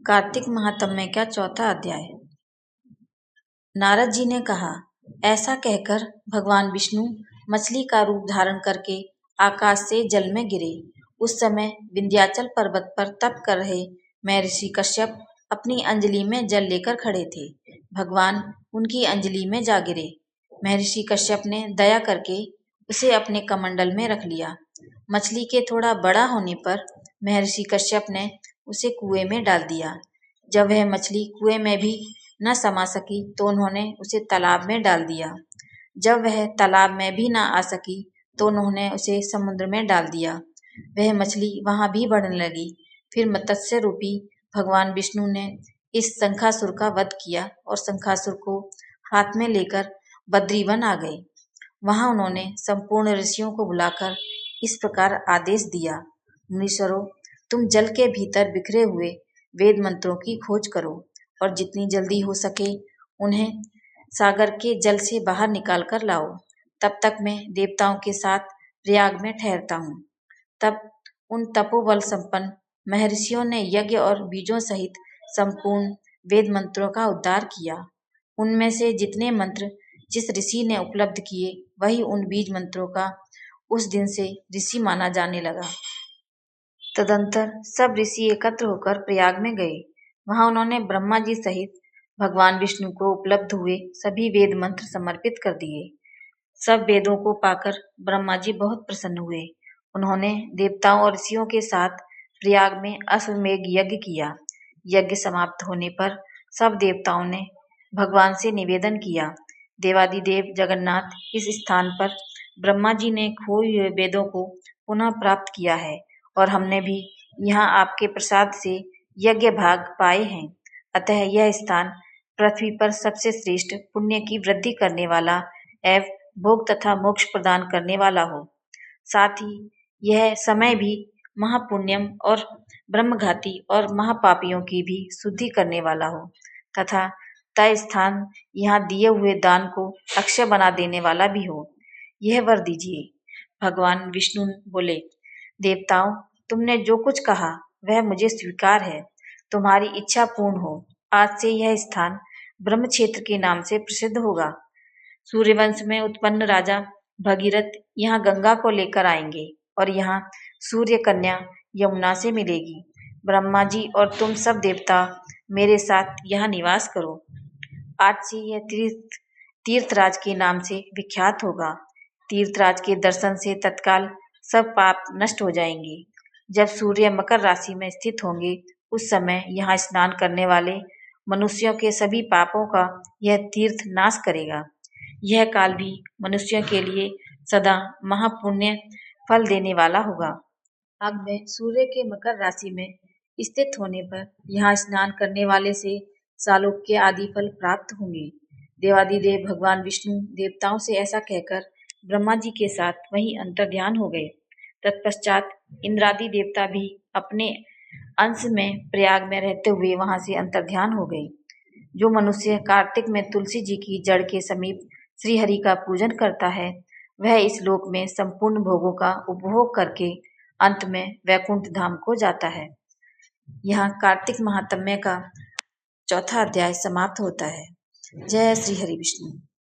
कार्तिक महात्म्य का चौथा अध्याय। नारद जी ने कहा, ऐसा कहकर भगवान विष्णु मछली का रूप धारण करके आकाश से जल में गिरे। उस समय विंध्याचल पर्वत पर तप कर रहे महर्षि कश्यप अपनी अंजलि में जल लेकर खड़े थे। भगवान उनकी अंजलि में जा गिरे। महर्षि कश्यप ने दया करके उसे अपने कमंडल में रख लिया। मछली के थोड़ा बड़ा होने पर महर्षि कश्यप ने उसे कुएं में डाल दिया। जब वह मछली कुएं में भी न समा सकी तो उन्होंने उसे तालाब में डाल दिया। जब वह तालाब में भी न आ सकी तो उन्होंने उसे समुद्र में डाल दिया। वह मछली वहां भी बढ़ने लगी। फिर मत्स्य रूपी भगवान विष्णु ने इस शंखासुर का वध किया और शंखासुर को हाथ में लेकर बद्रीवन आ गए। वहां उन्होंने संपूर्ण ऋषियों को बुलाकर इस प्रकार आदेश दिया, मुनीश्वरों, तुम जल के भीतर बिखरे हुए वेद मंत्रों की खोज करो और जितनी जल्दी हो सके उन्हें सागर के जल से बाहर निकाल कर लाओ। तब तक मैं देवताओं के साथ प्रयाग में ठहरता हूँ। तब उन तपोबल संपन्न महर्षियों ने यज्ञ और बीजों सहित संपूर्ण वेद मंत्रों का उद्धार किया। उनमें से जितने मंत्र जिस ऋषि ने उपलब्ध किए वही उन बीज मंत्रों का उस दिन से ऋषि माना जाने लगा। तदंतर सब ऋषि एकत्र होकर प्रयाग में गए। वहां उन्होंने ब्रह्मा जी सहित भगवान विष्णु को उपलब्ध हुए सभी वेद मंत्र समर्पित कर दिए। सब वेदों को पाकर ब्रह्मा जी बहुत प्रसन्न हुए। उन्होंने देवताओं और ऋषियों के साथ प्रयाग में अश्वमेध यज्ञ किया। यज्ञ समाप्त होने पर सब देवताओं ने भगवान से निवेदन किया, देवादिदेव जगन्नाथ, इस स्थान पर ब्रह्मा जी ने खोए हुए वेदों को पुनः प्राप्त किया है और हमने भी यहाँ आपके प्रसाद से यज्ञ भाग पाए हैं। अतः यह स्थान पृथ्वी पर सबसे श्रेष्ठ पुण्य की वृद्धि करने वाला एवं भोग तथा मोक्ष प्रदान करने वाला हो। साथ ही यह समय भी महापुण्यम और ब्रह्मघाती और महापापियों की भी शुद्धि करने वाला हो तथा तय स्थान यहाँ दिए हुए दान को अक्षय बना देने वाला भी हो। यह वर दीजिए। भगवान विष्णु बोले, देवताओं, तुमने जो कुछ कहा वह मुझे स्वीकार है। तुम्हारी इच्छा पूर्ण हो। आज से यह स्थान ब्रह्म क्षेत्र के नाम से प्रसिद्ध होगा। सूर्यवंश में उत्पन्न राजा भगीरथ यहाँ गंगा को लेकर आएंगे और यहाँ सूर्य कन्या यमुना से मिलेगी। ब्रह्मा जी और तुम सब देवता मेरे साथ यहाँ निवास करो। आज से यह तीर्थराज के नाम से विख्यात होगा। तीर्थराज के दर्शन से तत्काल सब पाप नष्ट हो जाएंगे। जब सूर्य मकर राशि में स्थित होंगे उस समय यहाँ स्नान करने वाले मनुष्यों के सभी पापों का यह तीर्थ नाश करेगा। यह काल भी मनुष्यों के लिए सदा महापुण्य फल देने वाला होगा। अब में सूर्य के मकर राशि में स्थित होने पर यहाँ स्नान करने वाले से सालोक्य आदि फल प्राप्त होंगे। देवादिदेव भगवान विष्णु देवताओं से ऐसा कहकर ब्रह्मा जी के साथ वहीं अंतर्ध्यान हो गए। तत्पश्चात इंद्रादि देवता भी अपने अंश में प्रयाग में रहते हुए वहां से अंतर्ध्यान हो गए। जो मनुष्य कार्तिक में तुलसी जी की जड़ के समीप श्री हरि का पूजन करता है वह इस लोक में संपूर्ण भोगों का उपभोग करके अंत में वैकुंठ धाम को जाता है। यहाँ कार्तिक महात्म्य का चौथा अध्याय समाप्त होता है। जय श्री हरि विष्णु।